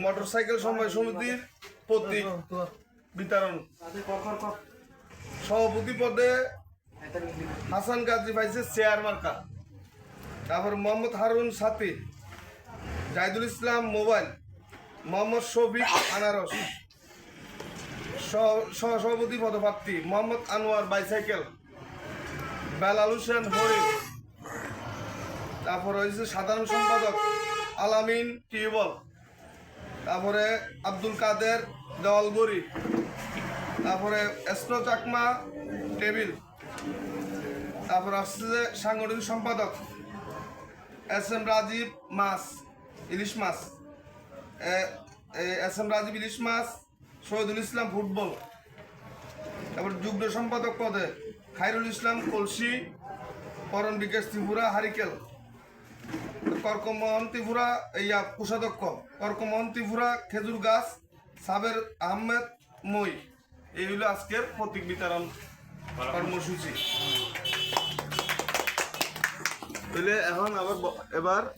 Motorcycle সমবায় সমিতির প্রতীক বিতরণ। সভাপতি পদে হাসান গাজী পাইছে চেয়ার মার্কা। তারপর মোহাম্মদ হারুন সাথী, জাহিদুল ইসলাম মোবাইল, মোহাম্মদ শফিক আনারস। সহসভাপতি পদপ্রার্থী মোহাম্মদ আনোয়ার বাইসাইকেল, বেলাল হোসেন হরিণ। তারপরে হয়েছে সাধারণ সম্পাদক আলামিন টিউবল। তারপরে আব্দুল কাদের দেওয়ালগড়ি। তারপরে এসপ্রো চাকমা টেবিল। তারপর আসছে যে সাংগঠনিক সম্পাদক এস এম রাজীব মাছ, ইলিশ মাছ, এস এম রাজীব ইলিশ মাছ, শহীদুল ইসলাম ফুটবল। তারপর যুগ্ম সম্পাদক পদে খায়রুল ইসলাম কলসি, করণ বিকাশ ত্রিপুরা হারিকেল। কর্কমোহন ত্রিপুরা কোষাধ্যক্ষ কর্কমোহন ত্রিপুরা খেজুর গাছ, সাবের আহমেদ মই। এই হলো আজকের প্রতীক বিতরণ কর্মসূচি। এখন আবার এবার